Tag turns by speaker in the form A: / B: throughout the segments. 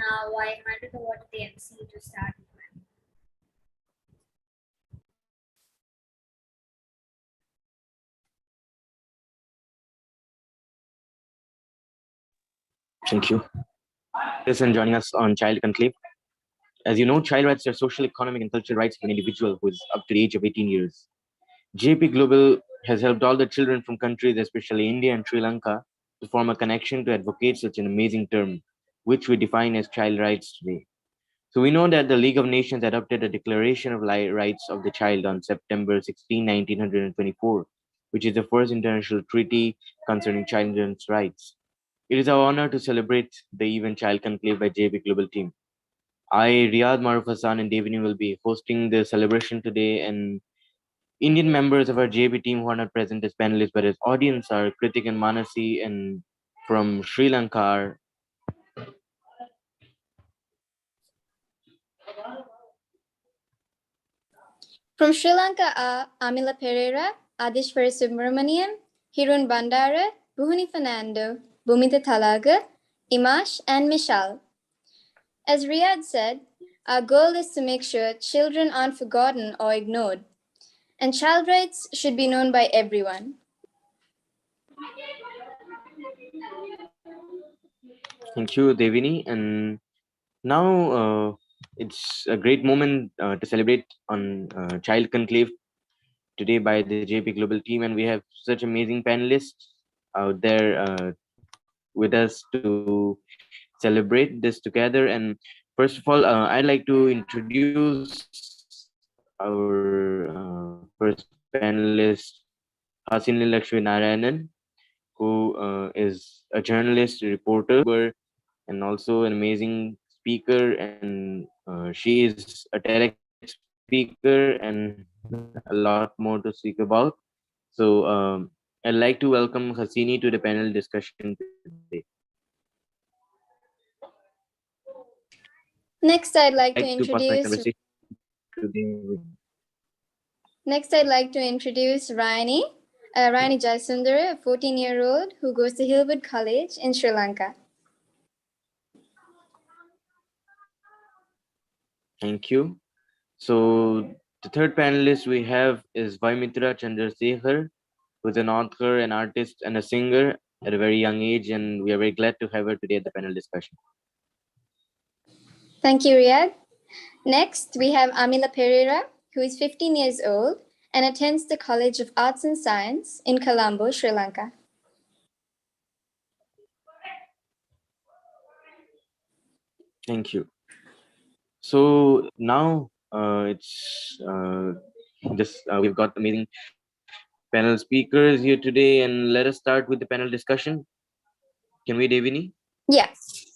A: Now I hand it over to the MC to start.
B: Thank you. This and joining us on Child Conclave. As you know, child rights are social, economic, and cultural rights of an individual who is up to the age of 18 years. JP Global has helped all the children from countries, especially India and Sri Lanka, to form a connection to advocate such an amazing term, which we define as child rights today. So we know that the League of Nations adopted a Declaration of Rights of the Child on September 16, 1924, which is the first international treaty concerning children's rights. It is our honor to celebrate the event Child Conclave by JB Global Team. I, Riyad Maruf Hassan, and Devini will be hosting the celebration today, and Indian members of our JB team who are not present as panelists but as audience are Kritik and Manasi, and from Sri Lanka are
C: From Sri Lanka are Amila Pereira, Adishwara Subramaniam, Hirun Bandara, Buhuni Fernando, Bhumita Talaga, Imash, and Mishal. As Riyad said, our goal is to make sure children aren't forgotten or ignored, and child rights should be known by everyone.
B: Thank you, Devini. And now it's a great moment to celebrate on Child Conclave today by the JP Global team, and we have such amazing panelists out there with us to celebrate this together. And first of all, I'd like to introduce our first panelist, Hasini Lakshmi Narayanan, who is a journalist, reporter, and also an amazing speaker. And she is a TEDx speaker and a lot more to speak about. So I'd like to welcome Hasini to the panel discussion today.
C: Next, I'd like to
B: I'd like to pass my
C: introduce
B: conversation to David.
C: Next, I'd like to introduce Rani Jaisundara, a 14-year-old who goes to Hillwood College in Sri Lanka.
B: Thank you. So the third panelist we have is Vaimitra Chandrasekhar, who is an author, an artist, and a singer at a very young age, and we are very glad to have her today at the panel discussion.
C: Thank you, Riyad. Next, we have Amila Pereira, who is 15 years old and attends the College of Arts and Science in Colombo, Sri Lanka.
B: Thank you. So now we've got amazing panel speakers here today, and let us start with the panel discussion. Can we, Devini?
C: Yes.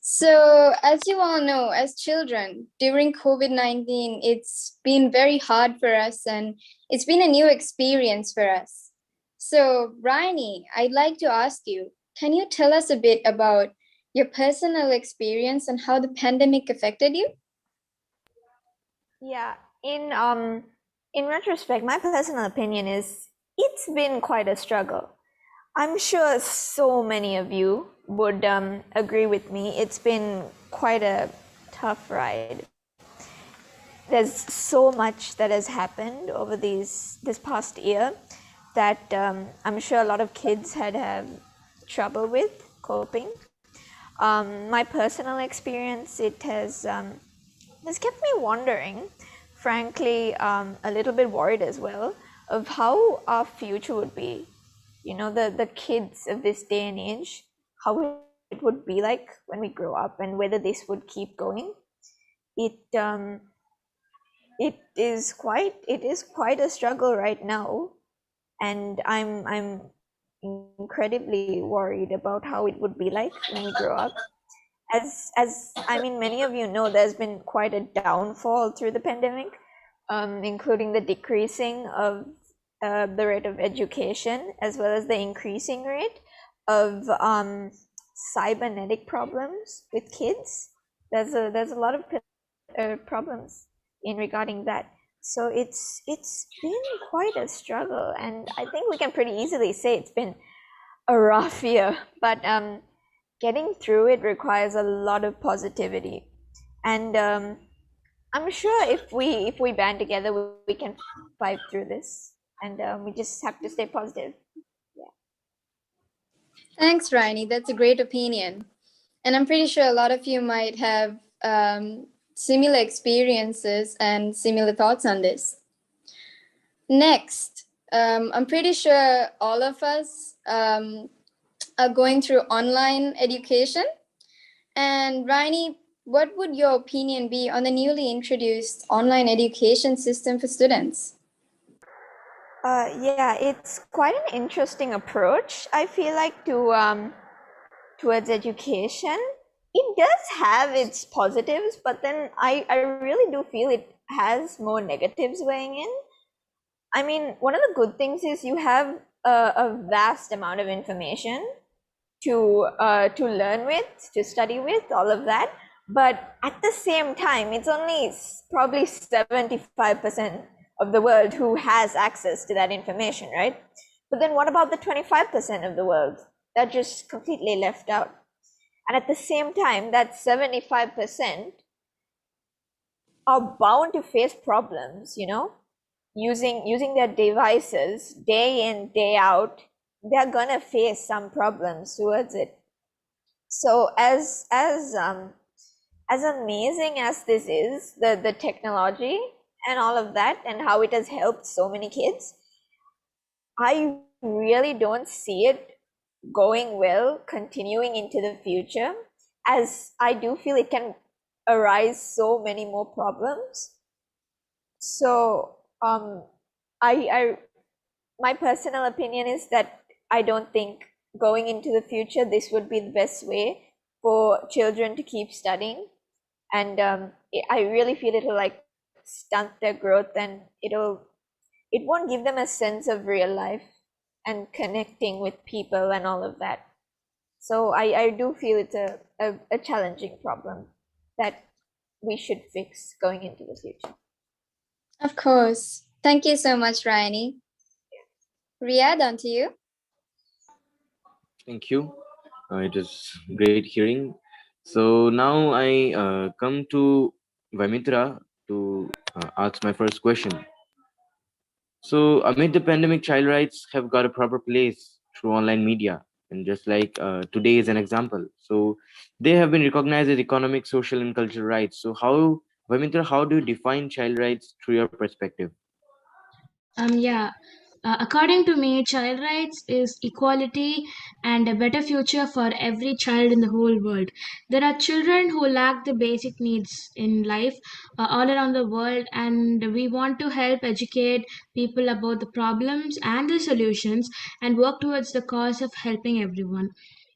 C: So as you all know, as children, during COVID-19, it's been very hard for us and it's been a new experience for us. So Bryony, I'd like to ask you, can you tell us a bit about your personal experience and how the pandemic affected you?
D: Yeah, in retrospect, my personal opinion is it's been quite a struggle. I'm sure so many of you would agree with me. It's been quite a tough ride. There's so much that has happened over this past year that I'm sure a lot of kids had trouble with coping. My personal experience, it has kept me wondering, frankly, a little bit worried as well, of how our future would be. You know, the kids of this day and age, how it would be like when we grow up, and whether this would keep going. It is quite a struggle right now, and I'm incredibly worried about how it would be like when we grow up. As I mean, many of you know, there's been quite a downfall through the pandemic, including the decreasing of the rate of education, as well as the increasing rate of cybernetic problems with kids. There's a lot of problems in regarding that. So it's been quite a struggle, and I think we can pretty easily say it's been a rough year. But getting through it requires a lot of positivity, and I'm sure if we band together, we can fight through this, and we just have to stay positive.
C: Thanks, Rainy. That's a great opinion. And I'm pretty sure a lot of you might have similar experiences and similar thoughts on this. Next, I'm pretty sure all of us are going through online education. And Rainy, what would your opinion be on the newly introduced online education system for students?
D: Yeah, it's quite an interesting approach, I feel like, to towards education. It does have its positives, but then I really do feel it has more negatives weighing in. I mean, one of the good things is you have a vast amount of information to learn with, to study with, all of that. But at the same time, it's only probably 75% of the world who has access to that information, right? But then what about the 25% of the world that just completely left out? And at the same time, that 75% are bound to face problems, you know, using their devices day in, day out. They're gonna face some problems towards it. So as amazing as this is, the technology and all of that, and how it has helped so many kids, I really don't see it going well, continuing into the future, as I do feel it can arise so many more problems. So I my personal opinion is that I don't think going into the future this would be the best way for children to keep studying, and I really feel it'll like stunt their growth, and it won't give them a sense of real life and connecting with people and all of that. So I do feel it's a challenging problem that we should fix going into the future.
C: Of course. Thank you so much, Rainy. Riyad, on to you.
B: Thank you. It was great hearing. So now I come to Vamitra to ask my first question. So amid the pandemic, child rights have got a proper place through online media, and just like today is an example. So they have been recognized as economic, social, and cultural rights. So how, Vamitra, how do you define child rights through your perspective?
E: Yeah. According to me, child rights is equality and a better future for every child in the whole world. There are children who lack the basic needs in life all around the world, and we want to help educate people about the problems and the solutions and work towards the cause of helping everyone.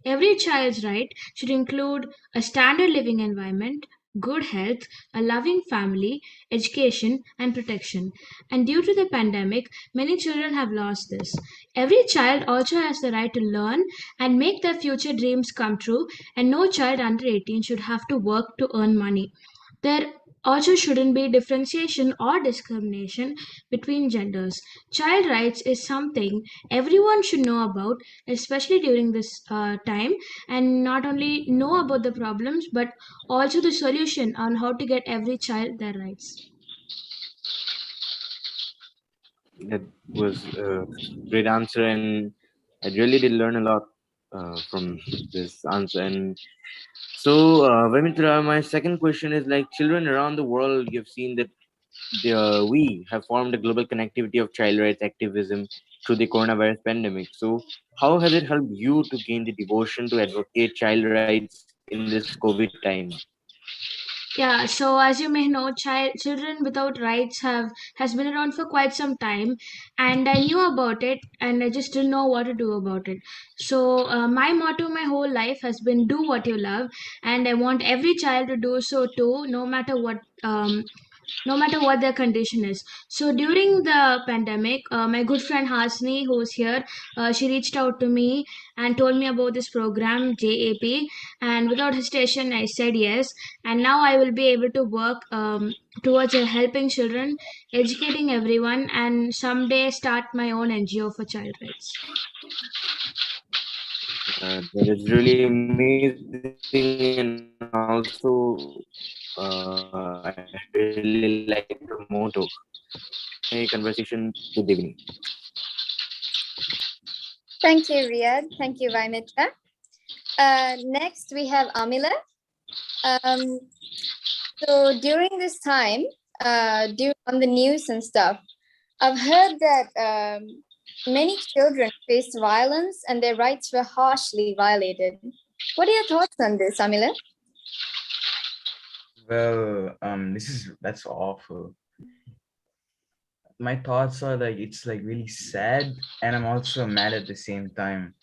E: Every child's right should include a standard living environment, good health, a loving family, education, and protection. And due to the pandemic, many children have lost this. Every child also has the right to learn and make their future dreams come true, and no child under 18 should have to work to earn money. There also shouldn't be differentiation or discrimination between genders. Child rights is something everyone should know about, especially during this time, and not only know about the problems but also the solution on how to get every child their rights.
B: That was a great answer, and I really did learn a lot from this answer. And so, Vamitra, my second question is like children around the world, you've seen that we have formed a global connectivity of child rights activism through the coronavirus pandemic. So, how has it helped you to gain the devotion to advocate child rights in this COVID time?
E: Yeah, so as you may know, children without rights has been around for quite some time, and I knew about it, and I just didn't know what to do about it. So my motto my whole life has been do what you love, and I want every child to do so too, no matter what their condition is. So during the pandemic, my good friend Hasni, who's here, she reached out to me and told me about this program JAP, and without hesitation, I said yes. And now I will be able to work towards helping children, educating everyone, and someday start my own NGO for child rights.
B: That is really amazing, and also I really like the motto. My conversation with Devini.
C: Thank you, Riyad. Thank you, Vaimitra. Next, we have Amila. Um, so during this time, on the news and stuff, I've heard that many children faced violence and their rights were harshly violated. What are your thoughts on this, Amila?
F: Well, that's awful. My thoughts are like it's like really sad, and I'm also mad at the same time.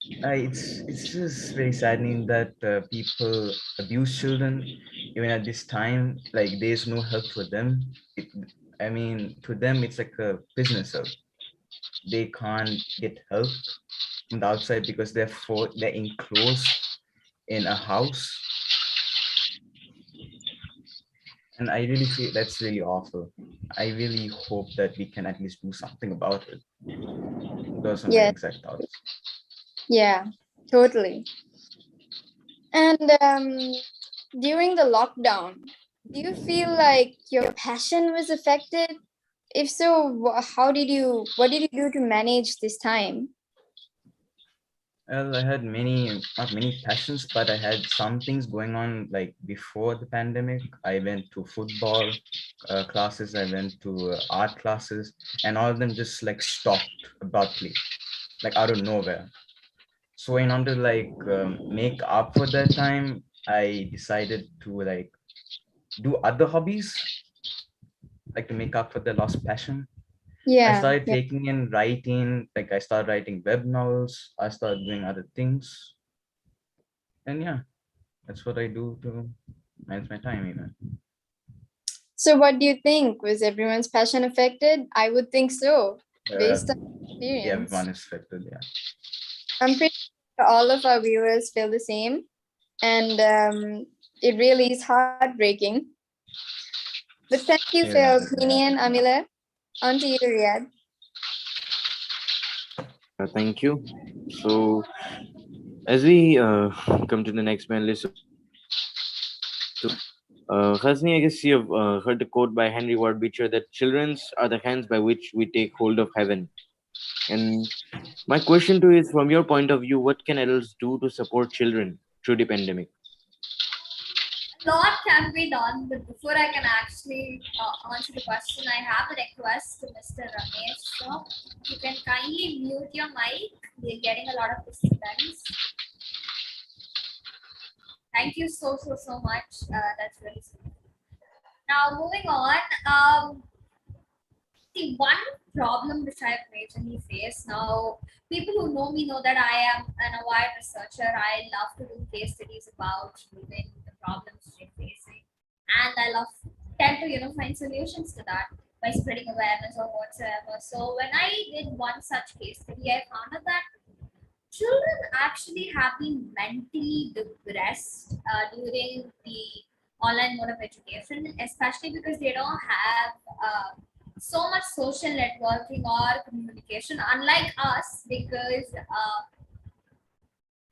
F: It's just very saddening that people abuse children even at this time. Like there's no help for them. I mean, to them it's like a business. So they can't get help from the outside because they're enclosed in a house, and I really feel that's really awful. I really hope that we can at least do something about it. Those are my
C: Yes.
F: exact thoughts.
C: Yeah, totally. And during the lockdown, do you feel like your passion was affected? If so, what did you do to manage this time?
F: Well, I had not many passions, but I had some things going on like before the pandemic. I went to football classes, I went to art classes, and all of them just like stopped abruptly, like out of nowhere. So in order to like make up for that time, I decided to like do other hobbies, like to make up for the lost passion. I
C: Yeah,
F: started
C: yeah.
F: taking in writing, like I started writing web novels, I started doing other things. And yeah, that's what I do to manage my time even.
C: So what do you think? Was everyone's passion affected? I would think so,
F: Uh,
C: based on
F: yeah,
C: experience.
F: everyone is affected, yeah.
C: I'm pretty sure all of our viewers feel the same. And it really is heartbreaking. But thank you for your opinion, Amila. On to you, Riyad.
B: Thank you. So, as we come to the next man list, Hasni, I guess you've heard the quote by Henry Ward Beecher that children's are the hands by which we take hold of heaven. And my question to you is, from your point of view, what can adults do to support children through the pandemic?
A: A lot can be done, but before I can actually answer the question, I have a request to Mr. Ramesh. So you can kindly mute your mic. We're getting a lot of disturbance. Thank you so much. That's really sweet. Now moving on. See, one problem which I've majorly faced now, people who know me know that I am an avid researcher. I love to do case studies about even the problems they're facing, and I love tend to find solutions to that by spreading awareness or whatsoever. So when I did one such case study, I found out that children actually have been mentally depressed during the online mode of education, especially because they don't have so much social networking or communication, unlike us, because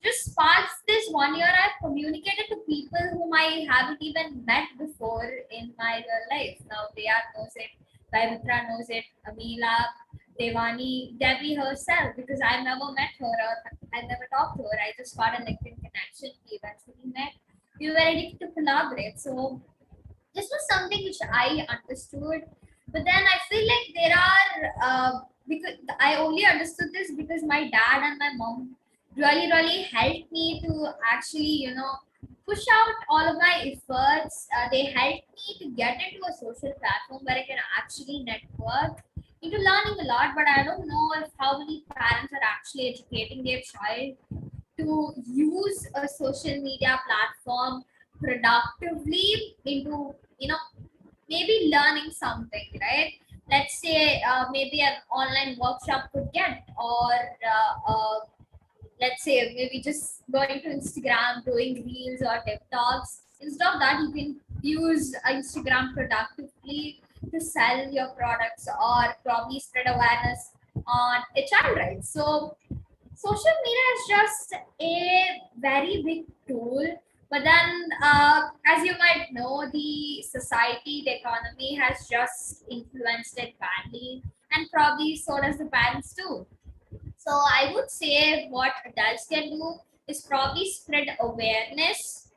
A: just past this 1 year, I've communicated to people whom I haven't even met before in my real life. Now, Deya knows it, Vaimitra knows it, Amila, Devani, Debbie herself, because I've never met her or I've never talked to her. I just got a LinkedIn connection. We eventually met. We were ready to collaborate. So, this was something which I understood. But then I feel like there are, because I only understood this because my dad and my mom really helped me to actually push out all of my efforts. They helped me to get into a social platform where I can actually network into learning a lot. But I don't know if how many parents are actually educating their child to use a social media platform productively into maybe learning something, right? Let's say maybe an online workshop could get, or let's say maybe just going to Instagram, doing reels or TikToks. Instead of that, you can use Instagram productively to sell your products or probably spread awareness on HR rights. So social media is just a very big tool, but then as you might know, the society, the economy has just influenced it badly, and probably so does the parents too. So I would say what adults can do is probably spread awareness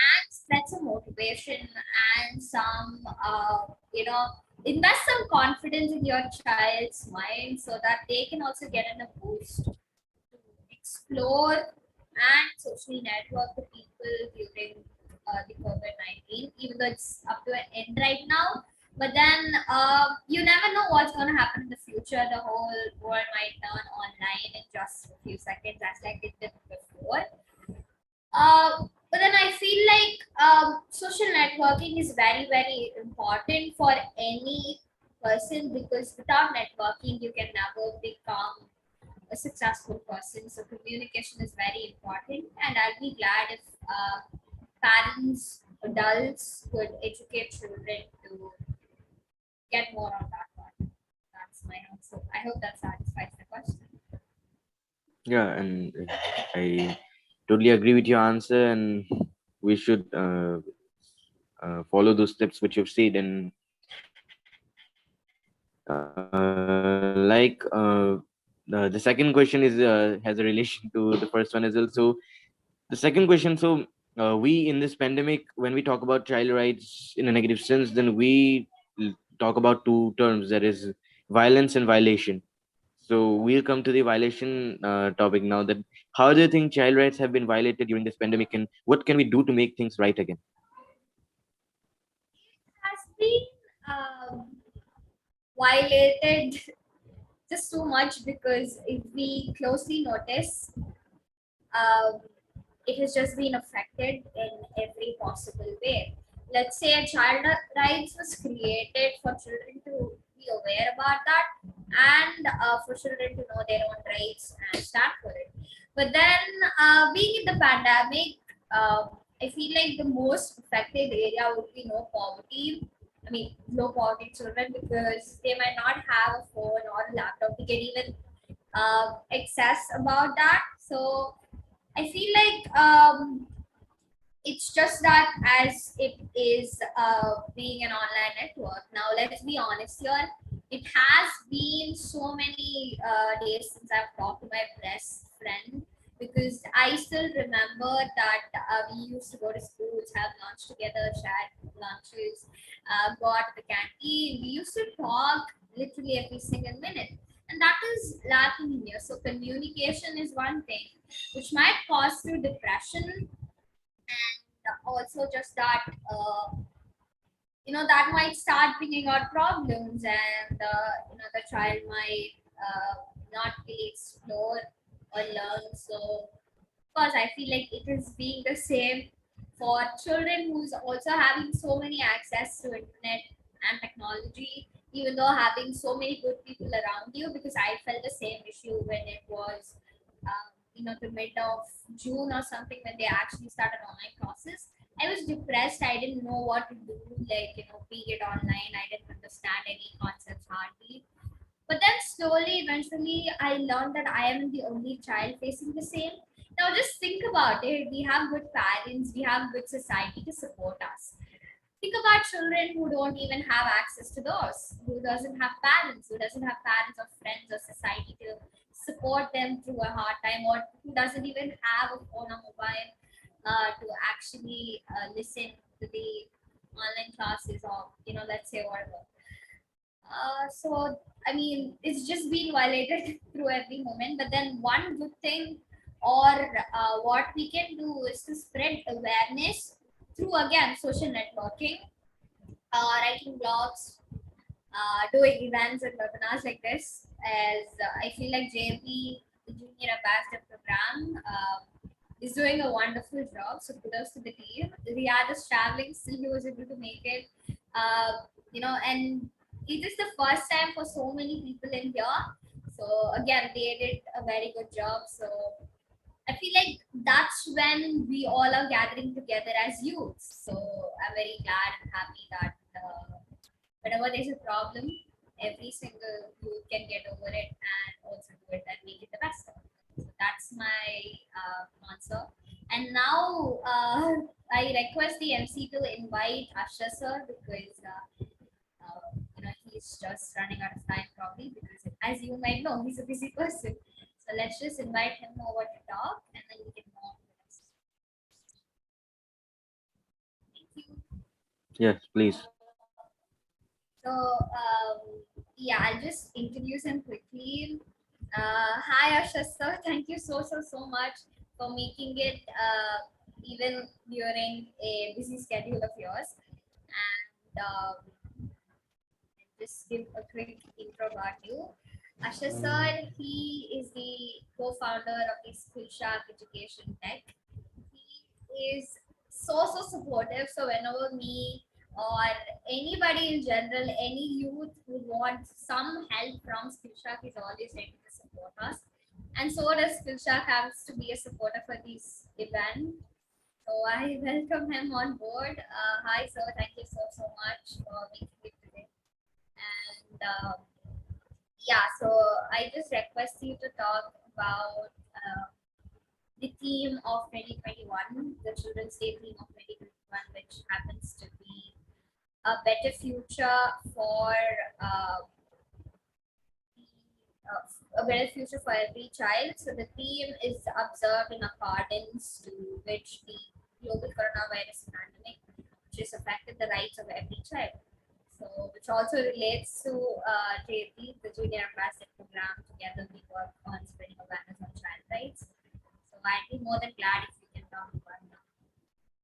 A: and spread some motivation and some invest some confidence in your child's mind so that they can also get in a boost to explore and socially network with people during the COVID-19, even though it's up to an end right now. But then you never know what's going to happen in the future. The whole world might turn online in just a few seconds, as like it did before. But then I feel like social networking is very, very important for any person, because without networking, you can never become a successful person. So communication is very important, and I'll be glad if parents, adults could educate children to get more on that one. That's my answer. I hope that satisfies the question.
B: Yeah, and I totally agree with your answer, and we should follow those steps which you've said. And the second question is has a relation to the first one as well. So the second question, so we in this pandemic, when we talk about child rights in a negative sense, then we talk about two terms, that is violence and violation. So we'll come to the violation topic now. That how do you think child rights have been violated during this pandemic, and what can we do to make things right again?
A: Has been violated just too much, because if we closely notice, um, it has just been affected in every possible way. Let's say a child rights was created for children to be aware about that, and for children to know their own rights and stand for it. But then, being in the pandemic, I feel like the most affected area would be no poverty. I mean, low poverty children, because they might not have a phone or a laptop to get even access about that. So I feel like it's just that as it is being an online network. Now, let's be honest here. It has been so many days since I've talked to my best friend, because I still remember that we used to go to schools, have lunch together, share lunches, go out to the canteen. We used to talk literally every single minute. And that is lacking here. So communication is one thing which might cause through depression, and also just that that might start bringing out problems, and the child might not really explore or learn. So of course I feel like it is being the same for children who's also having so many access to internet and technology, even though having so many good people around you, because I felt the same issue when it was the mid of June or something, when they actually started online classes. I was depressed. I didn't know what to do, like, being it online. I didn't understand any concepts hardly. But then slowly, eventually, I learned that I am the only child facing the same. Now, just think about it. We have good parents, we have good society to support us. Think about children who don't even have access to those, who doesn't have parents, who doesn't have parents or friends or society to support them through a hard time, or who doesn't even have a phone or mobile to actually listen to the online classes, or let's say whatever. So I mean, it's just been violated through every moment. But then one good thing, or what we can do, is to spread awareness through, again, social networking, writing blogs, doing events and webinars like this. As I feel like JP, the Junior Ambassador Program, is doing a wonderful job. So kudos to the team. Riyadh is traveling, still he was able to make it. And it is the first time for so many people in here. So again, they did a very good job. So I feel like that's when we all are gathering together as youths. So I'm very glad and happy that whenever there's a problem, every single youth can get over it and also do it and make it the best of it. So I request the MC to invite Asha sir because he's just running out of time probably because as you might know he's a busy person. So let's just invite him over to talk and then we can move on to the next. Thank you.
B: Yes, please.
A: So yeah, I'll just introduce him quickly. Hi Asha sir, thank you so much for making it even during a busy schedule of yours. And just give a quick intro about you. Asha sir, he is the co-founder of the Skillshark Education Tech. He is so supportive. So whenever me or anybody in general, any youth who wants some help from Skillshark is always ready to support us. And so does Skillshark has to be a supporter for this event. So I welcome him on board. Hi sir, thank you so much for making it today. And yeah, so I just request you to talk about the theme of 2021, the Children's Day theme of 2021, which happens to be a better future for a better future for every child. So the theme is observed in accordance to which the global coronavirus pandemic, which has affected the rights of every child. So, which also relates to JP, the Junior Ambassador Program. Together, we work on spreading awareness on child rights. So, I'd be more than glad if you can talk about that.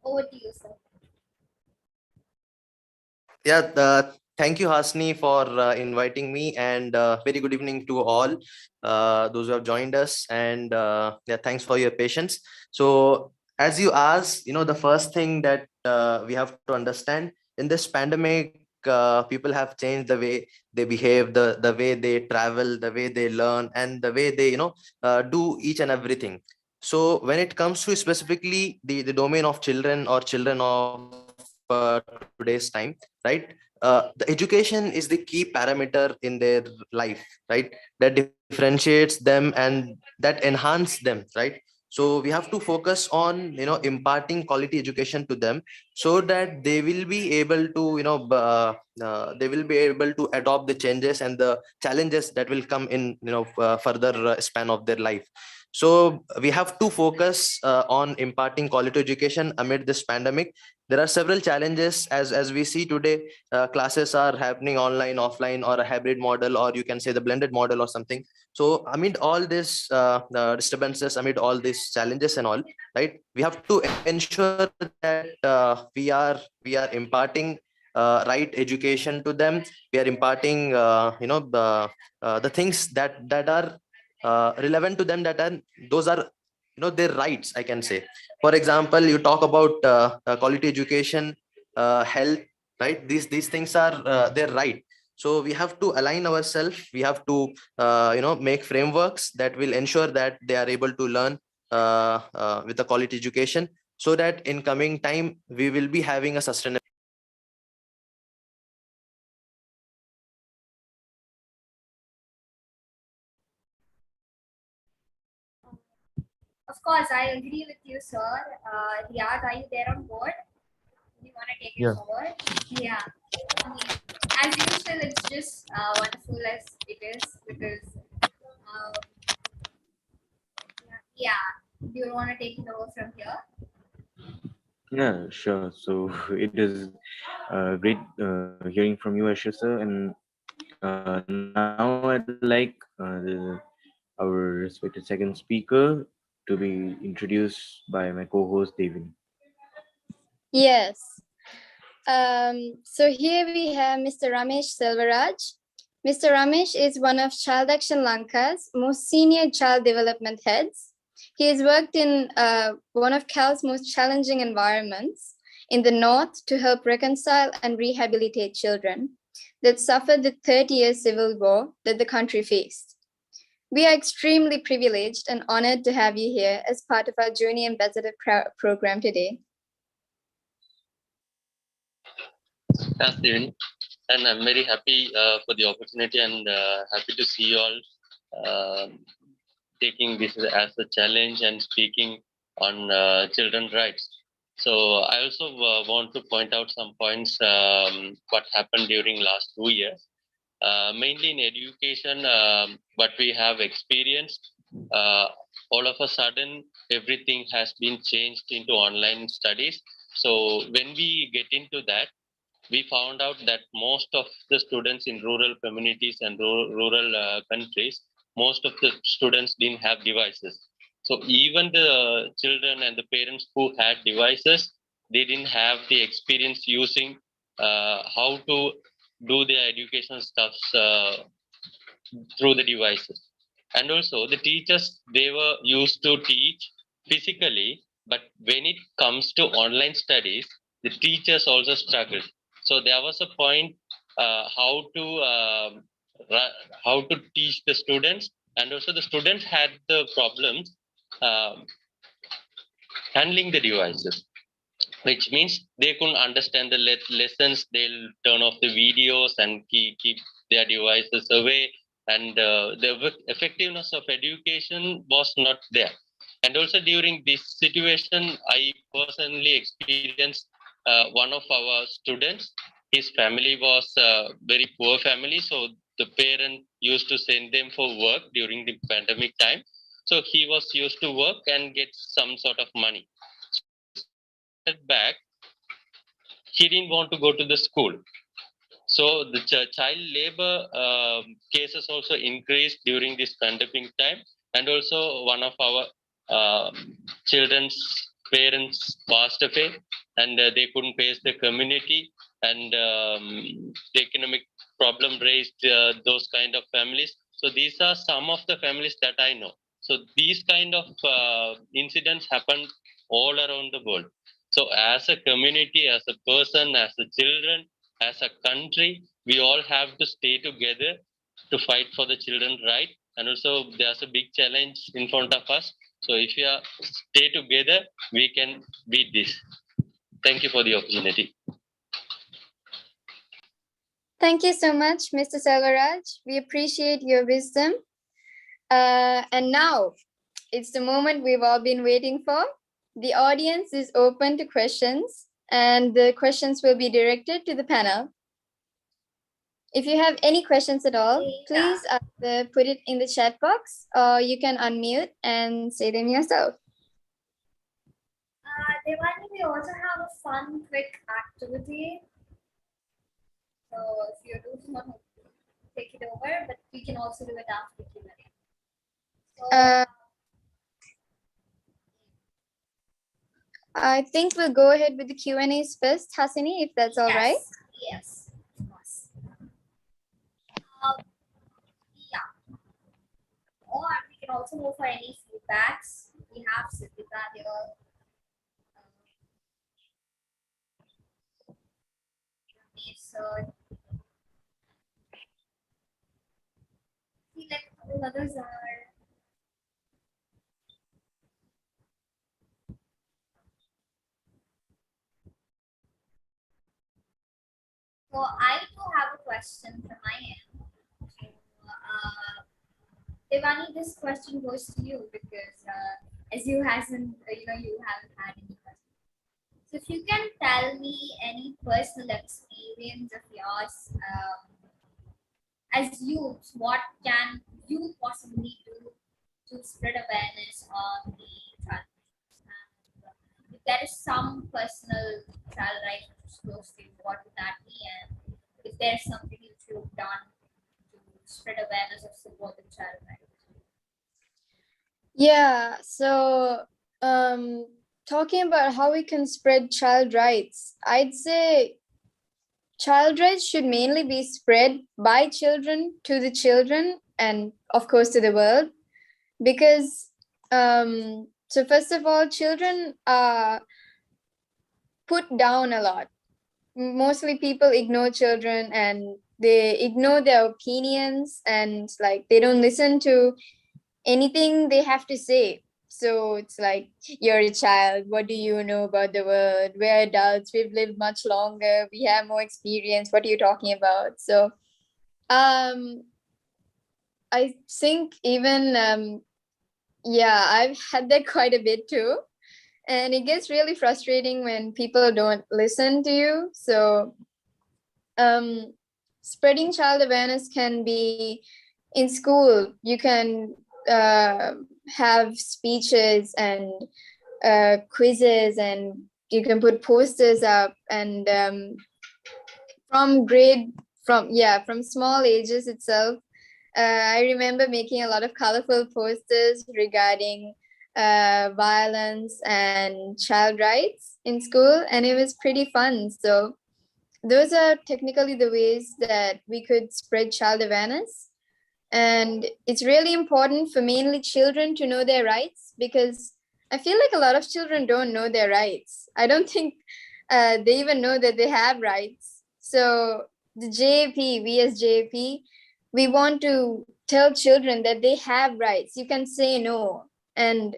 A: Over to you, sir.
G: Yeah, thank you, Hasni, for inviting me, and very good evening to all those who have joined us. And yeah, thanks for your patience. So, as you asked, the first thing that we have to understand in this pandemic, people have changed the way they behave, the way they travel, the way they learn, and the way they do each and everything. So, when it comes to specifically the domain of children or children of today's time, right? The education is the key parameter in their life, right? That differentiates them and that enhance them, right? So we have to focus on imparting quality education to them, so that they will be able to they will be able to adopt the changes and the challenges that will come in further span of their life. So we have to focus on imparting quality education amid this pandemic. There are several challenges as we see today. Classes are happening online, offline, or a hybrid model, or you can say the blended model or something. So amid all this disturbances, amid all these challenges and all, right, we have to ensure that we are imparting right education to them. We are imparting the things that are relevant to them, that are those are their rights, I can say. For example, you talk about quality education, health, right? These things are their right. So we have to align ourselves. We have to make frameworks that will ensure that they are able to learn with a quality education, so that in coming time we will be having a sustainable.
A: Of course, I agree with you, sir. Riyad, are you there on board? Do you want to take it
G: Yeah.
A: forward? Yeah. I mean, as usual, it's just wonderful as it is because, um, yeah. Do you want to take it over from here?
B: Yeah, sure. So it is great hearing from you, Asher sir. And now I'd like our respected second speaker to be introduced by my co-host Devin.
C: Yes. So here we have Mr. Ramesh Selvaraj. Mr. Ramesh is one of Child Action Lanka's most senior child development heads. He has worked in one of CAL's most challenging environments in the north to help reconcile and rehabilitate children that suffered the 30-year civil war that the country faced. We are extremely privileged and honored to have you here as part of our Junior Ambassador program today.
H: Thanks, Devin. And I'm very happy for the opportunity and happy to see you all taking this as a challenge and speaking on children's rights. So I also want to point out some points what happened during last 2 years. Mainly in education, what we have experienced, all of a sudden everything has been changed into online studies. So when we get into that, we found out that most of the students in rural communities and rural countries, most of the students didn't have devices. So even the children and the parents who had devices, they didn't have the experience using how to do their education stuffs through the devices. And also the teachers, they were used to teach physically, but when it comes to online studies, the teachers also struggled. So there was a point how to how to teach the students, and also the students had the problems um handling the devices, which means they couldn't understand the lessons. They'll turn off the videos and keep their devices away, and the effectiveness of education was not there. And also during this situation, I personally experienced one of our students. His family was a very poor family, so the parent used to send them for work during the pandemic time. So he was used to work and get some sort of money. Back, he didn't want to go to the school. So the child labor cases also increased during this pandemic time. And also one of our children's parents passed away, and they couldn't face the community, and the economic problem raised those kind of families. So these are some of the families that I know. So these kind of incidents happen all around the world. So as a community, as a person, as a children, as a country, we all have to stay together to fight for the children's right. And also there's a big challenge in front of us. So if we are stay together, we can beat this. Thank you for the opportunity.
C: Thank you so much, Mr. Selvaraj. We appreciate your wisdom. And now it's the moment we've all been waiting for. The audience is open to questions, and the questions will be directed to the panel. If you have any questions at all, please either put it in the chat box, or you can unmute and say them yourself.
A: Devani, we also have a fun, quick activity. So if you do want to take it over, but we can also do it after Q&A. So,
C: I think we'll go ahead with the Q&As first, Hasini, if that's all right.
A: Yes, of course. Yeah. Or we can also go for any feedbacks. We have Siddhika here. So, like all others are. So I do have a question from my end. Devani, this question goes to you because as you haven't had any questions. So if you can tell me any personal experience of yours as youth, what can you possibly do to spread awareness on the child rights? And if there is some personal child rights which is close to you, what would that be? And if there's something which you've done to spread awareness of supporting child rights?
C: Yeah, so talking about how we can spread child rights, I'd say child rights should mainly be spread by children to the children and of course to the world, because so first of all, children are put down a lot. Mostly people ignore children and they ignore their opinions, and like they don't listen to anything they have to say. So it's like, you're a child, what do you know about the world? We're adults, we've lived much longer, we have more experience, what are you talking about? So I think even yeah, I've had that quite a bit too. And it gets really frustrating when people don't listen to you. So spreading child awareness can be in school. You can have speeches and quizzes, and you can put posters up, and from small ages itself. I remember making a lot of colorful posters regarding violence and child rights in school, and it was pretty fun. So those are technically the ways that we could spread child awareness. And it's really important for mainly children to know their rights, because I feel like a lot of children don't know their rights. I don't think they even know that they have rights. So the JAP, we as JAP, we want to tell children that they have rights. You can say no. And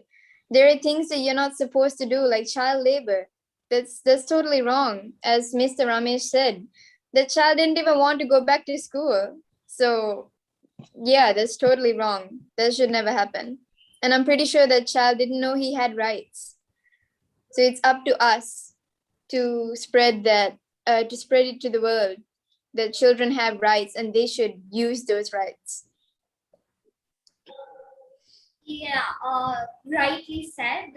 C: there are things that you're not supposed to do, like child labor. That's totally wrong. As Mr. Ramesh said, the child didn't even want to go back to school. So yeah, that's totally wrong. That should never happen. And I'm pretty sure that child didn't know he had rights. So it's up to us to spread that, to spread it to the world, that children have rights and they should use those rights.
A: Yeah, rightly said.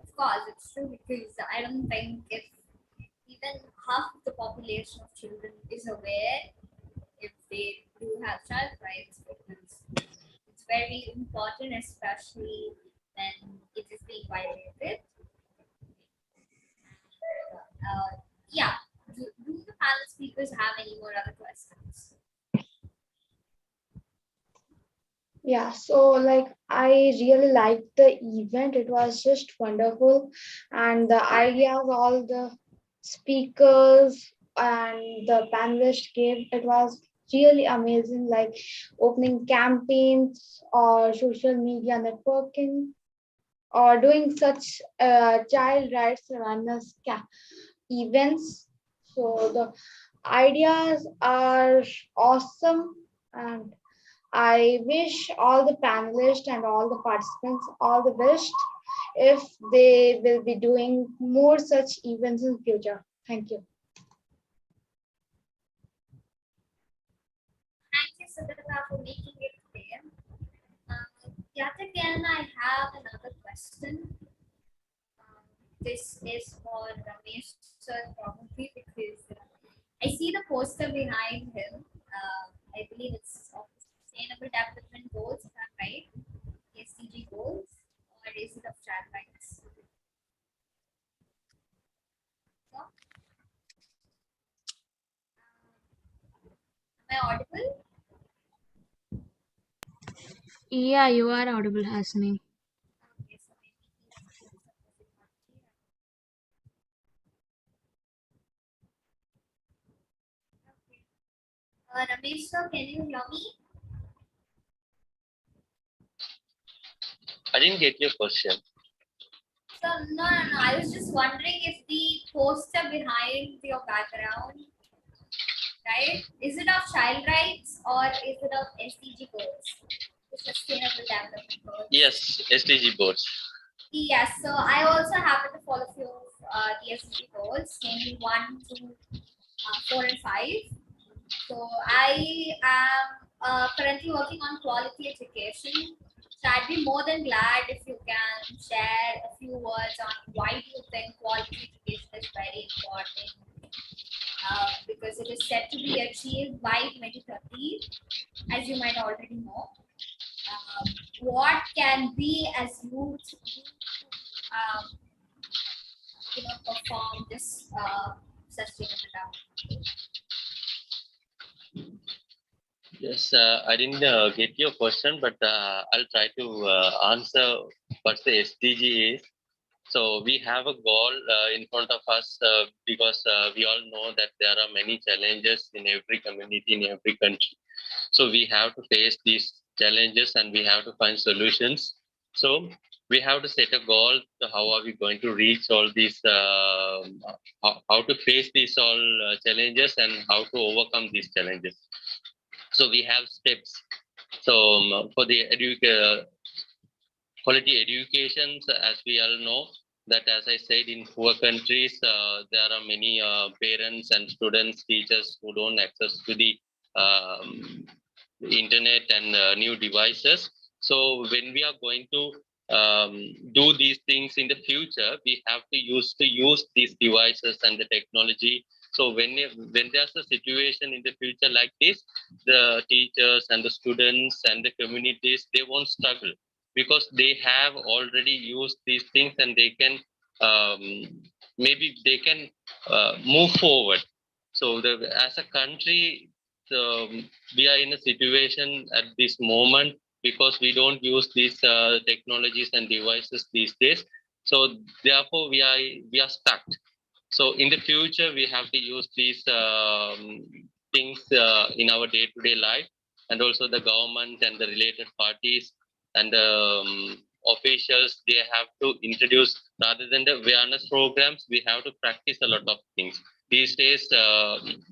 A: Of course, it's true, because I don't think if even half of the population of children is aware if they do have child rights, because it's very important, especially when it is being violated. Yeah, do the panel speakers have any more other questions?
I: Yeah, so like I really liked the event. It was just wonderful. And the ideas all the speakers and the panelists gave, it was really amazing, like opening campaigns or social media networking or doing such child rights awareness events. So the ideas are awesome, and I wish all the panelists and all the participants all the best if they will be doing more such events in future. Thank you.
A: Thank you, Siddhartha, for making it clear. Yet again, I have another question. This is for Ramesh sir, probably, because I see the poster behind him. I believe it's of Sustainable Development Goals, if I'm right? SDG goals, or is it of child rights? So, am I audible?
E: Yeah, you are audible, Hasni.
A: Okay, so maybe he's supposed not clear. Okay. Ramesh sir, can you hear me?
H: I didn't get your question.
A: So no. I was just wondering if the poster behind your background, right, is it of child rights or is it of SDG goals, the Sustainable Development Goals?
H: Yes, SDG boards.
A: Yes. So I also happen to follow a few of the SDG goals, namely 1, 2, 4, and 5. So I am currently working on quality education. So I'd be more than glad if you can share a few words on why do you think quality education is very important, because it is set to be achieved by 2030, as you might already know. What can we as youth do to perform this sustainable development?
H: Yes, I didn't get your question, but I'll try to answer what the SDG is. So we have a goal in front of us because we all know that there are many challenges in every community, in every country. So we have to face these challenges and we have to find solutions. So we have to set a goal. So how are we going to reach all these, how to face these all challenges and how to overcome these challenges. So we have steps. So for the quality education, so as we all know, that, as I said, in poor countries, there are many parents and students, teachers who don't access to the internet and new devices. So when we are going to do these things in the future, we have to use these devices and the technology. So when there's a situation in the future like this, the teachers and the students and the communities, they won't struggle because they have already used these things, and they can maybe they can move forward. So as a country, we are in a situation at this moment because we don't use these technologies and devices these days. So therefore we are stuck. So in the future, we have to use these things in our day-to-day life, and also the government and the related parties and the officials, they have to introduce, rather than the awareness programs, we have to practice a lot of things. These days,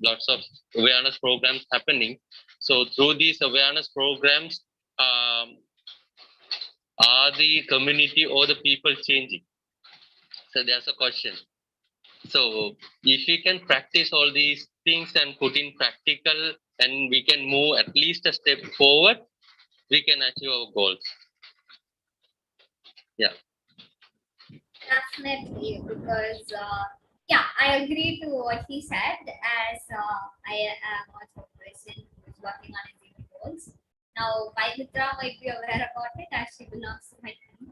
H: lots of awareness programs happening. So through these awareness programs, are the community or the people changing? So there's a question. So if we can practice all these things and put in practical, and we can move at least a step forward, we can achieve our goals. Yeah.
A: Definitely, because I agree to what he said, as I am also a person who is working on achieving goals. Now, my Mitra might be aware about it as she belongs to my team.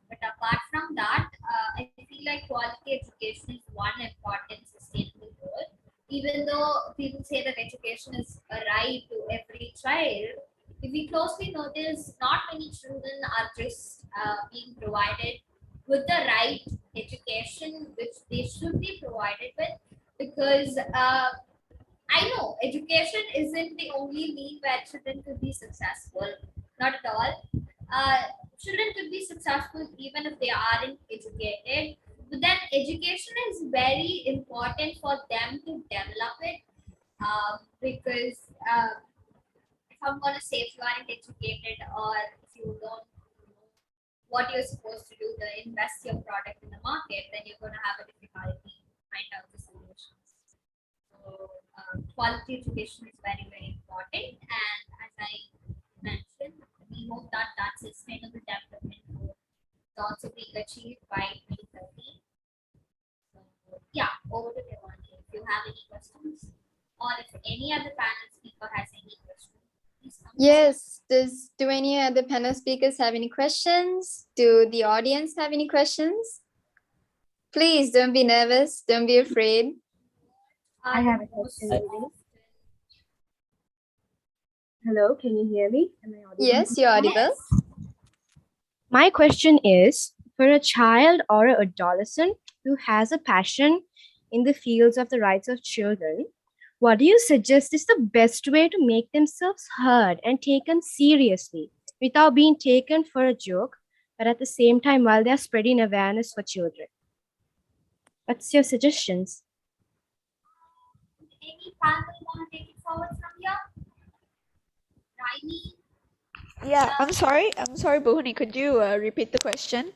A: But apart from that, I feel like quality education is one important sustainable goal. Even though people say that education is a right to every child, if we closely notice, not many children are just being provided with the right education which they should be provided with, because I know education isn't the only mean where children could be successful. Not at all. Children could be successful even if they aren't educated. But then education is very important for them to develop it, because if I'm going to say, if you aren't educated, or if you don't know what you're supposed to do to invest your product in the market, then you're going to have a difficulty to find out the solutions. So quality education is very, very important. And as I mentioned, we hope that sustainable development will also be achieved by 2030. So, over to Devani. If you have any questions, or if any other panel speaker has any questions, please come.
C: Yes, do any other panel speakers have any questions? Do the audience have any questions? Please don't be nervous, don't be afraid.
J: I have a question, Lily. Hello, can you hear me? Am I audible?
C: Yes, you're audible.
J: My question is, for a child or an adolescent who has a passion in the fields of the rights of children, what do you suggest is the best way to make themselves heard and taken seriously without being taken for a joke, but at the same time while they're spreading awareness for children? What's your suggestions?
A: Any panel want to take it forward from here? Raimi?
D: Yeah, I'm sorry, Buhuni, could you repeat the question?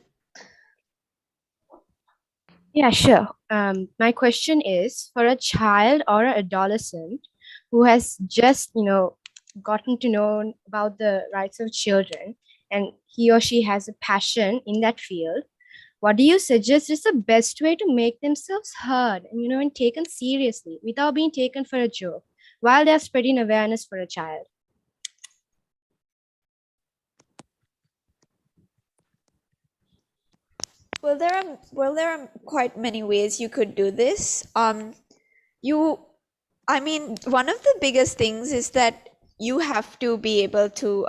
J: Yeah, sure. My question is, for a child or an adolescent who has just, gotten to know about the rights of children, and he or she has a passion in that field, what do you suggest is the best way to make themselves heard and, and taken seriously without being taken for a joke while they're spreading awareness for a child?
D: Well, there are quite many ways you could do this. One of the biggest things is that you have to be able to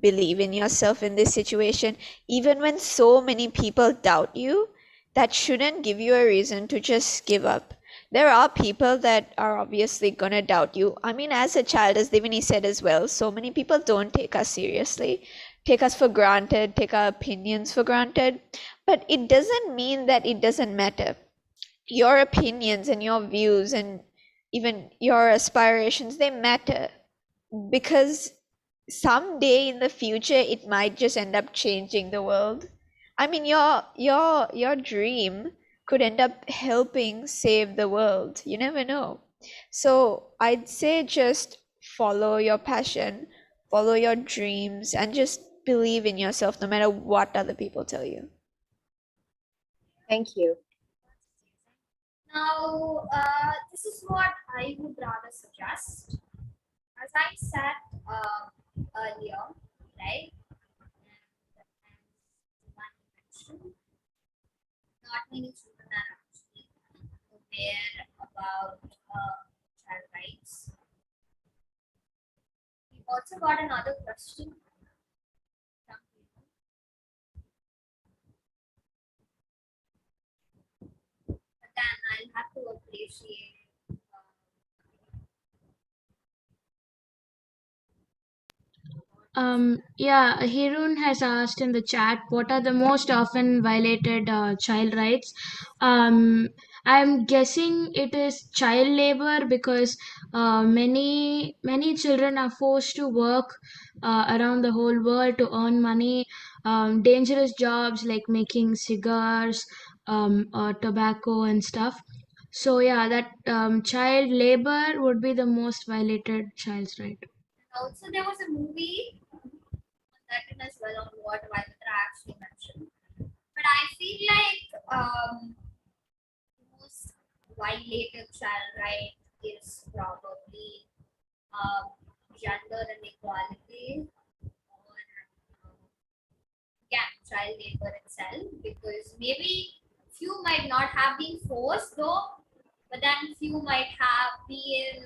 D: believe in yourself in this situation, even when so many people doubt you. That shouldn't give you a reason to just give up. There are people that are obviously gonna doubt you. I mean, as a child, as Divini said as well, so many people don't take us seriously, take us for granted, take our opinions for granted. But it doesn't mean that it doesn't matter. Your opinions and your views and even your aspirations, they matter, because someday in the future, it might just end up changing the world. I mean, your dream could end up helping save the world. You never know. So I'd say just follow your passion, follow your dreams, and just believe in yourself no matter what other people tell you.
J: Thank you.
A: Now, this is what I would rather suggest. As I said earlier, right? And as one mentioned, not many children are actually aware about child rights. We've also got another question from people. Again, I'll have to appreciate
E: Yeah, Hirun has asked in the chat, what are the most often violated child rights? I'm guessing it is child labor because many children are forced to work around the whole world to earn money. Dangerous jobs like making cigars, or tobacco and stuff. So yeah, that child labor would be the most violated child's right.
A: also, there was a movie on that one as well on what Vivitra actually mentioned. But I feel like the most violated child right is probably gender inequality or yeah, child labor itself, because maybe few might not have been forced though, but then few might have been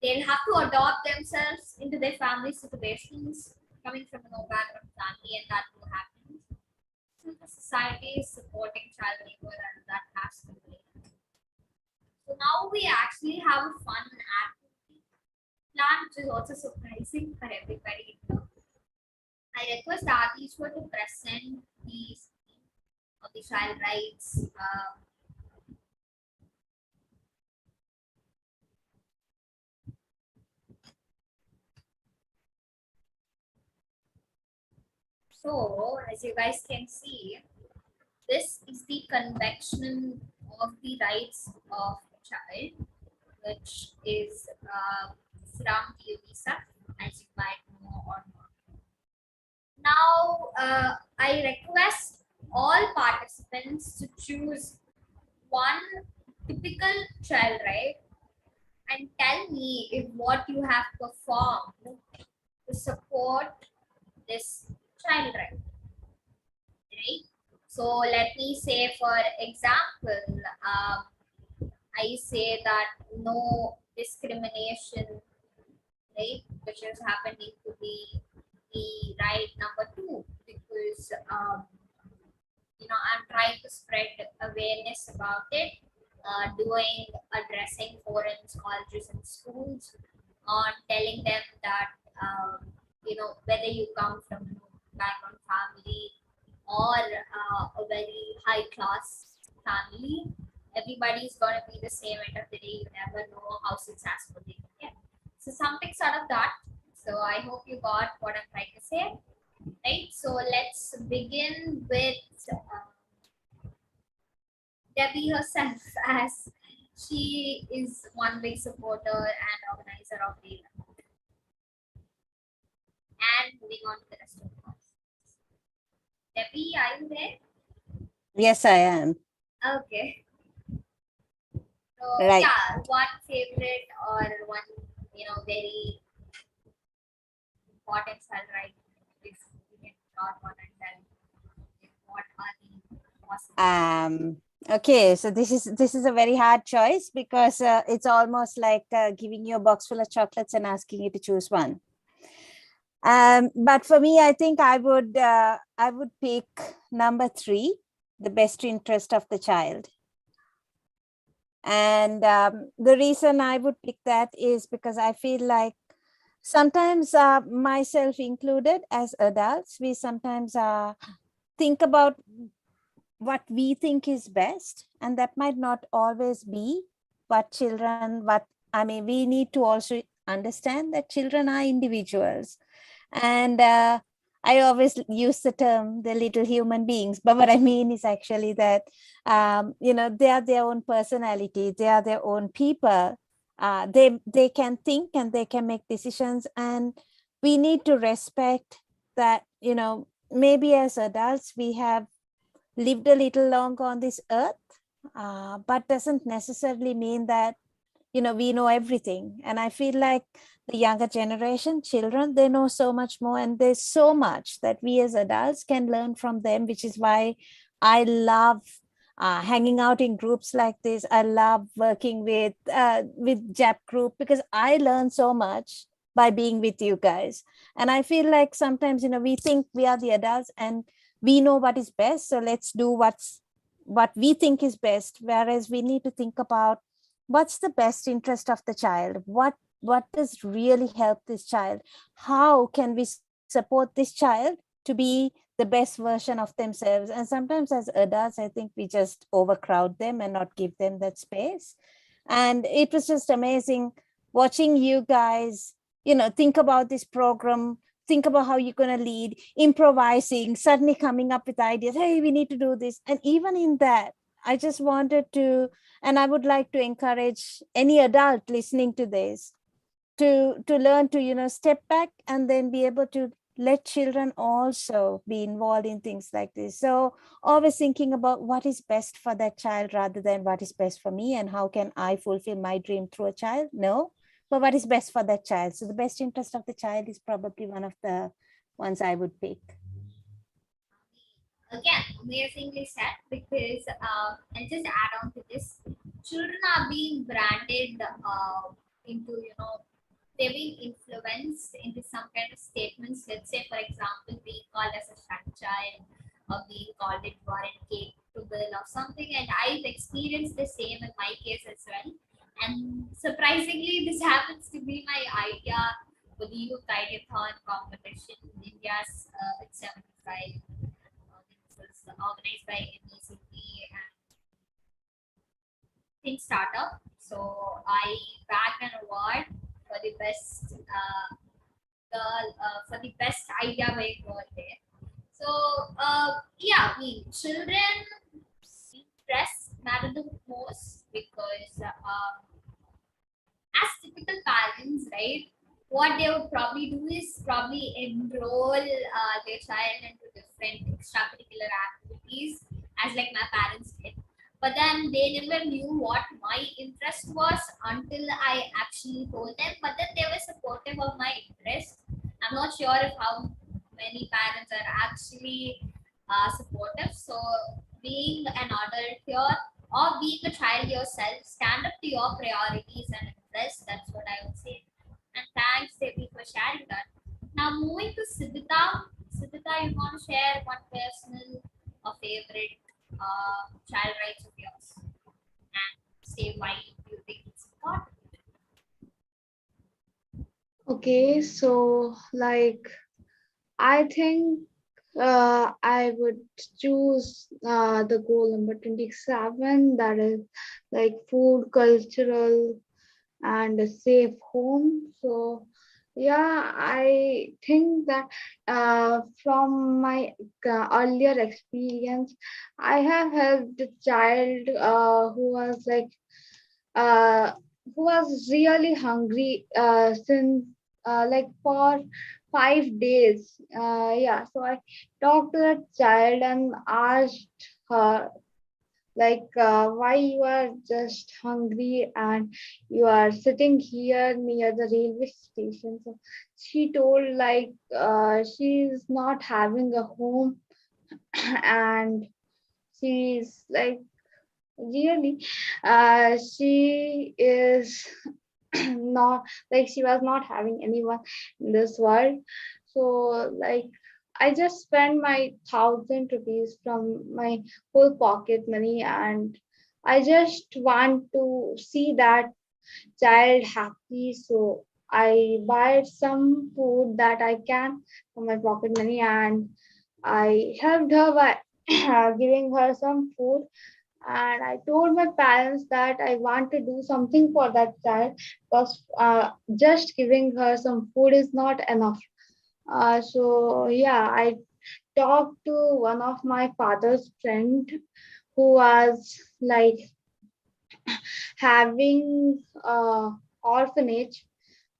A: they'll have to adopt themselves into their family situations coming from a no background family, and that will happen. So the society is supporting child labor, and that has to be. So now we actually have a fun activity plan, which is also surprising for everybody. I request Adishwar to present the scheme of the child rights. So, as you guys can see, this is the convention of the rights of the child, which is from the UNICEF, as you might know or not. Now, I request all participants to choose one typical child right and tell me if what you have performed to support this child right. Right? So let me say, for example, I say that no discrimination, right, which is happening to be the right number 2, because I'm trying to spread awareness about it, doing addressing forums, colleges, and schools on telling them that whether you come from a background family or a very high class family, everybody's gonna be the same end of the day. You never know how successful they can get. So something sort of that. So I hope you got what I'm trying to say. Right. So let's begin with Debbie herself, as she is one big supporter and organizer of the event. And moving on to the rest of the us. Debbie, are you there?
K: Yes, I am.
A: Okay. So
K: Right.
A: yeah, one favorite or one very important cell, right? If you can draw one and then what are the possible
K: Okay, so this is a very hard choice because it's almost like giving you a box full of chocolates and asking you to choose one. But for me, I think I would pick number 3, the best interest of the child. And the reason I would pick that is because I feel like sometimes, myself included, as adults, we sometimes think about what we think is best, and that might not always be what children, we need to also understand that children are individuals. And I I always use the term the little human beings, but what I mean is actually that they are their own personality, they are their own people. They can think and they can make decisions, and we need to respect that. Maybe as adults we have lived a little longer on this earth, but doesn't necessarily mean that we know everything. And I feel like the younger generation, children, they know so much more, and there's so much that we as adults can learn from them, which is why I love hanging out in groups like this. I love working with JAP group, because I learn so much by being with you guys. And I feel like sometimes we think we are the adults and we know what is best, so let's do what we think is best, whereas we need to think about what's the best interest of the child, what does really help this child, how can we support this child to be the best version of themselves. And sometimes as adults, I think we just overcrowd them and not give them that space. And it was just amazing watching you guys think about this program, think about how you're going to lead, improvising, suddenly coming up with ideas, hey, we need to do this. And even in that, I just wanted to, and I would like to encourage any adult listening to this to learn to step back and then be able to let children also be involved in things like this. So always thinking about what is best for that child rather than what is best for me and how can I fulfill my dream through a child. No, but what is best for that child. So the best interest of the child is probably one of the ones I would pick.
A: Again, amazingly said, because and just add on to this, children are being branded into, they're being influenced into some kind of statements. Let's say, for example, being called as a fat child or being called incapable or something. And I've experienced the same in my case as well. And surprisingly, this happens to be my idea for the youth ideathon competition in India's it's 75. This was organized by MECP and Think Startup. So I bagged an award for the best girl, for the best idea by girl there. So yeah, I mean, children interest matter the most because as typical parents, right? What they would probably do is probably enroll their child into different extracurricular activities, as like my parents did. But then they never knew what my interest was until I actually told them. But then they were supportive of my interest. I'm not sure if how many parents are actually supportive. So being an adult here or being a child yourself, stand up to your priorities and interest. That's what I would say. And thanks, Devi, for sharing that. Now moving to Siddhita. Siddhita, you want to share one personal or favorite child rights of yours and say why you think it's important.
I: Okay, so like I think I would choose the goal number 27, that is like food, cultural, and a safe home. So yeah, I think that from my earlier experience, I have helped a child uh, who was really hungry since like for 5 days. Yeah, so I talked to that child and asked her like why you are just hungry and you are sitting here near the railway station. So she told like she's not having a home and she's like really she is not like she was not having anyone in this world. So like I just spent my 1,000 rupees from my whole pocket money and I just want to see that child happy. So I buy some food that I can from my pocket money and I helped her by giving her some food. And I told my parents that I want to do something for that child because just giving her some food is not enough. So yeah, I talked to one of my father's friend who was like having orphanage,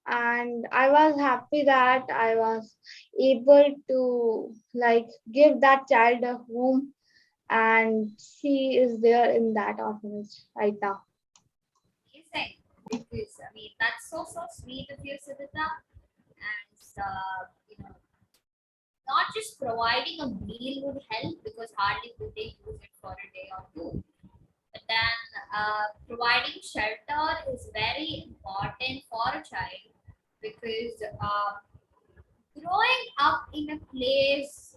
I: and I was happy that I was able to like give that child a home, and she is there in that orphanage right now.
A: Amazing. Because I mean that's so sweet of you, Sudhita. And not just providing a meal would help because hardly would they use it for a day or two. But then providing shelter is very important for a child because growing up in a place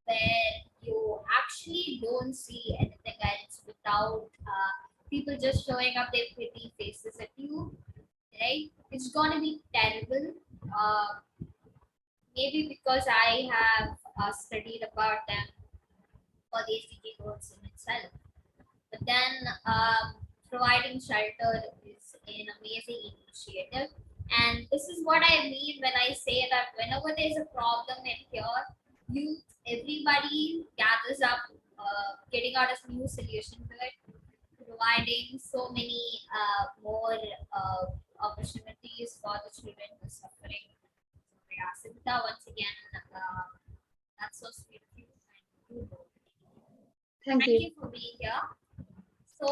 A: where you actually don't see anything else without people just showing up their pretty faces at you, right? It's gonna be terrible. Maybe because I have studied about them for the SDG goals in itself. But then providing shelter is an amazing initiative. And this is what I mean when I say that whenever there's a problem in here, youth, everybody gathers up, getting out a new solution to it, providing so many more opportunities for the children who are suffering. So, yeah, Sita, once again, that's so sweet of you.
I: Thank
A: Thank
I: you.
A: you for being here. So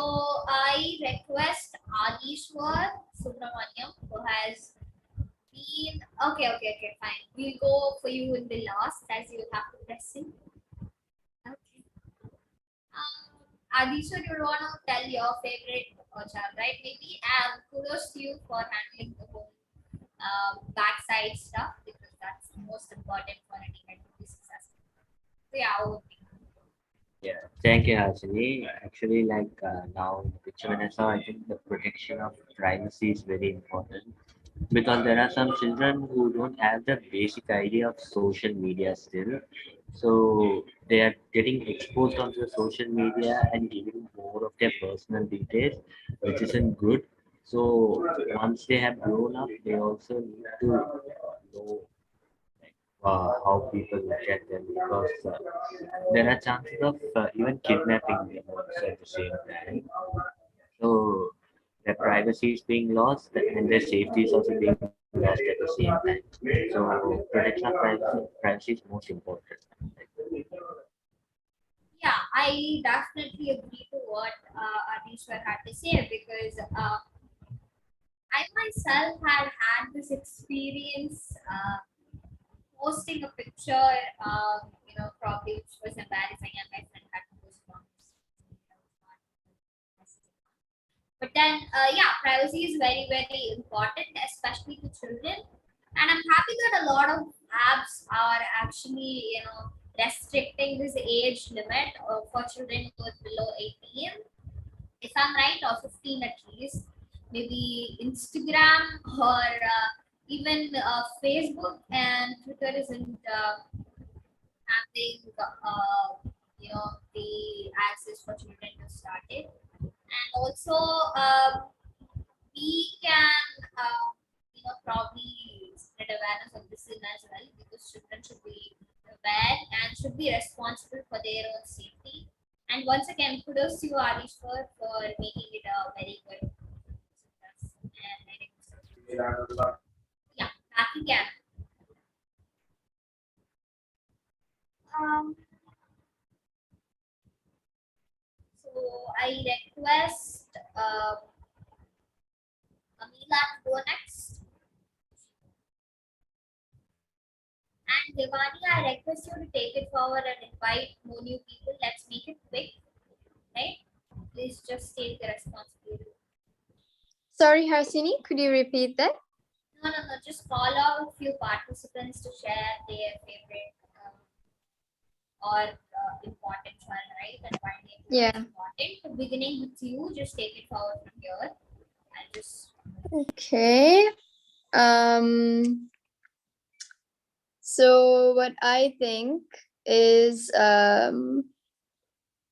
A: I request Adishwar Subramaniam, who has been okay, fine. We'll go for you in the last as you will have to press in. Okay. Adishwar, you want to tell your favorite child, right? Maybe kudos to you for handling the whole backside stuff because that's the most important for any kind of business. So yeah, over to you.
L: Yeah, thank you, Harshini. Actually, now in the picture when I saw, I think the protection of privacy is very important because there are some children who don't have the basic idea of social media still. So they are getting exposed onto the social media and giving more of their personal details, which isn't good. So once they have grown up, they also need to know how people look at them because there are chances of even kidnapping them also at the same time. So their privacy is being lost and their safety is also being lost at the same time. So protection of privacy is most important.
A: Yeah, I definitely agree to what Adishwar had to say because I myself had this experience posting a picture, probably which was embarrassing, and my friend had to post it on. But then, yeah, privacy is very important, especially to children. And I'm happy that a lot of apps are actually, restricting this age limit for children who are below 18. If I'm right, or 15 at least. Maybe Instagram or even Facebook and Twitter isn't having, the access for children to start it. And also, we can, probably spread awareness of this in as well because children should be aware and should be responsible for their own safety. And once again, kudos to you, Adishwar, for making it a very good success. And I think so. Yeah, back again. So I request Amila to go next. And Devani, I request you to take it forward and invite more new people. Let's make it quick, right? Please just take the responsibility.
C: Sorry, Harsini, could you repeat that?
A: No. Just call out few participants to share their favorite or important one, right? And one name
C: Yeah.
A: important. So beginning with you, just take it forward from here. And just
C: Okay. So what I think is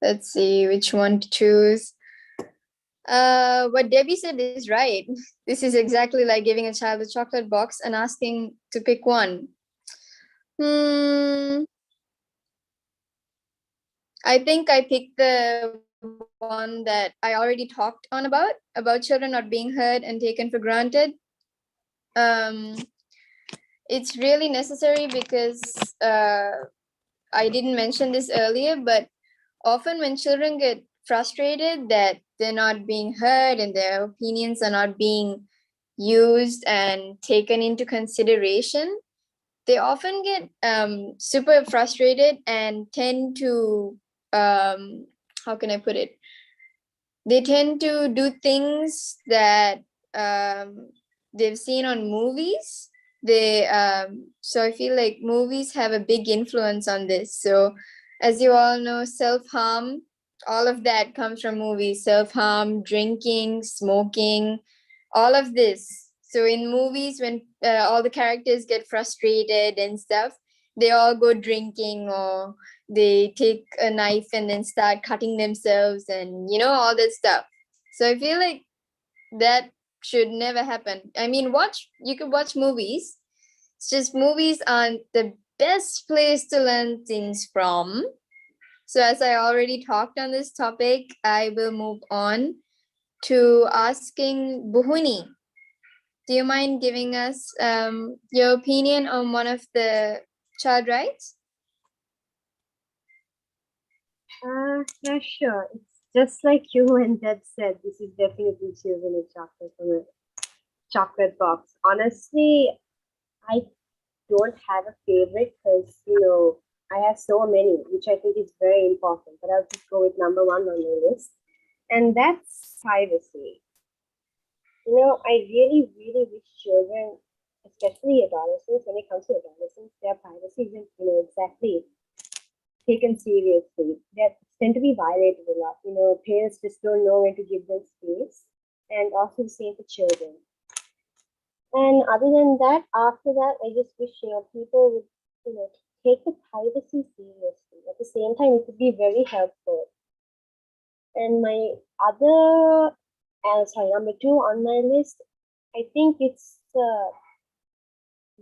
C: let's see which one to choose. What Debbie said is right. This is exactly like giving a child a chocolate box and asking to pick one. I think I picked the one that I already talked on about children not being heard and taken for granted. It's really necessary because I didn't mention this earlier, but often when children get frustrated that they're not being heard and their opinions are not being used and taken into consideration, they often get super frustrated and tend to how can I put it? They tend to do things that they've seen on movies. They so I feel like movies have a big influence on this. So as you all know, self-harm, all of that comes from movies. Self-harm, drinking, smoking, all of this. So in movies, when all the characters get frustrated and stuff, they all go drinking or they take a knife and then start cutting themselves and all that stuff. So I feel like that should never happen. I mean, you can watch movies. It's just movies aren't the best place to learn things from. So as I already talked on this topic, I will move on to asking Buhuni. Do you mind giving us your opinion on one of the child rights?
J: Yeah, sure. It's just like you and Deb said, this is definitely choosing a chocolate from a chocolate box. Honestly, I don't have a favorite because, I have so many, which I think is very important. But I'll just go with number one on my list. And that's privacy. I really, really wish children, especially adolescents, when it comes to adolescents, their privacy isn't, exactly taken seriously. That tend to be violated a lot. Parents just don't know when to give them space, and also the same for children. And other than that, after that, I just wish people would take the privacy seriously. At the same time, it could be very helpful. And my other, number two on my list, I think it's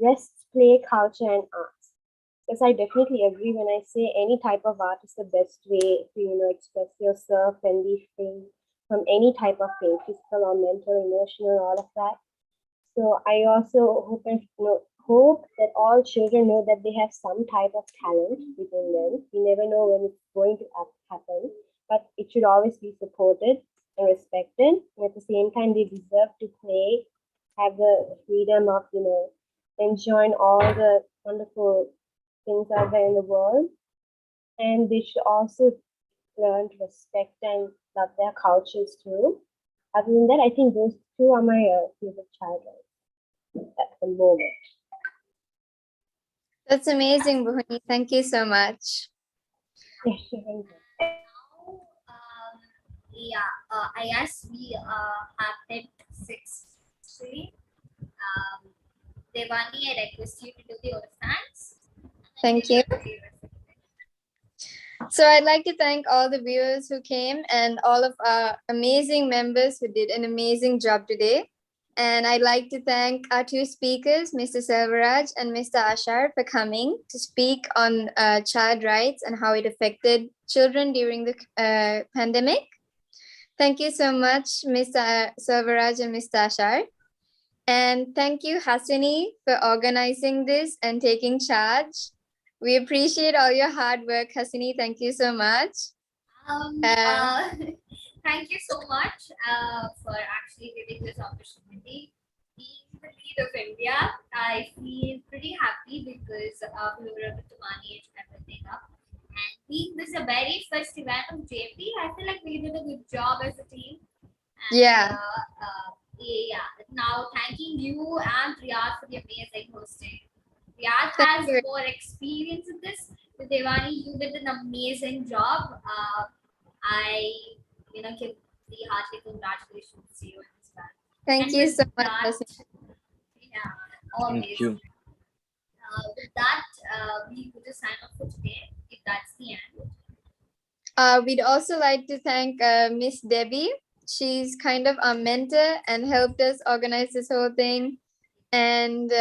J: rest, play, culture, and arts. Yes, I definitely agree when I say any type of art is the best way to, express yourself and be free from any type of pain, physical or mental, emotional, all of that. So I also hope that all children know that they have some type of talent within them. We never know when it's going to happen, but it should always be supported and respected. And at the same time, they deserve to play, have the freedom of enjoying all the wonderful things out there in the world. And they should also learn to respect and love their cultures too. Other than that, I think those two are my favorite child rights at the moment.
C: That's amazing, Buhuni. Thank you so much.
J: Yeah, sure.
A: I guess we have hit 6. Devani, I request you to do the thanks.
C: Thank you. So I'd like to thank all the viewers who came and all of our amazing members who did an amazing job today. And I'd like to thank our two speakers, Mr. Selvaraj and Mr. Ashar, for coming to speak on child rights and how it affected children during the pandemic. Thank you so much, Mr. Selvaraj and Mr. Ashar. And thank you, Hasini, for organizing this and taking charge. We appreciate all your hard work, Hasini. Thank you so much.
A: Thank you so much for actually giving this opportunity. Being the lead of India, I feel pretty happy because we were able to manage everything up. And being this the very first event of JP, I feel like we did a good job as a team. And,
C: yeah.
A: Now thanking you and Riyadh for the amazing hosting. Riyadh has more experience in this. With Devani, you did an amazing job. I give the hearty congratulations to you in this band.
C: Thank you so much.
A: Always.
B: Thank you.
A: With that, we would just sign off for today, if that's the end.
C: We'd also like to thank Miss Debbie. She's kind of our mentor and helped us organize this whole thing. And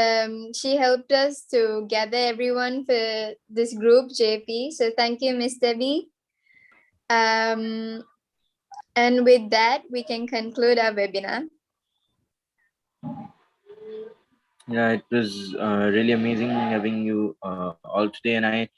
C: she helped us to gather everyone for this group, JP. So thank you, Miss Debbie. And with that, we can conclude our webinar.
B: Yeah, it was really amazing having you all today, and I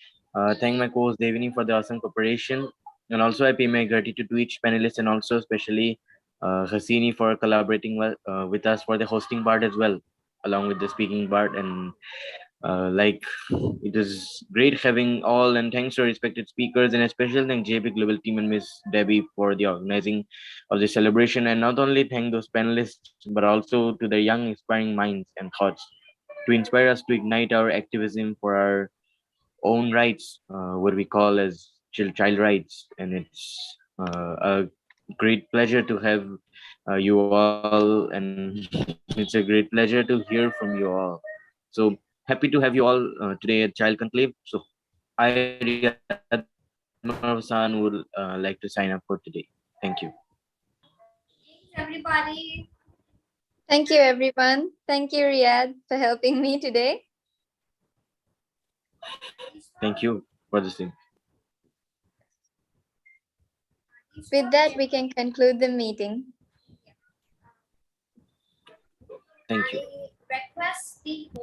B: thank my co-host Devini for the awesome cooperation, and also I pay my gratitude to each panelist, and also especially Hasini for collaborating with us for the hosting part as well, along with the speaking part, and like it was great having all, and thanks to our respected speakers, and a special thank JP Global team and Miss Debbie for the organizing of the celebration, and not only thank those panelists but also to their young inspiring minds and thoughts to inspire us to ignite our activism for our own rights, what we call as child rights. And it's a great pleasure to have you all, and it's a great pleasure to hear from you all. So happy to have you all today at Child Conclave. So I, Riyad Marvasan, would like to sign up for today. Thank you.
A: Thanks, everybody.
C: Thank you, everyone. Thank you, Riyadh, for helping me today.
B: Thank you for this thing.
C: With that, we can conclude the meeting.
B: Thank you.
A: I request the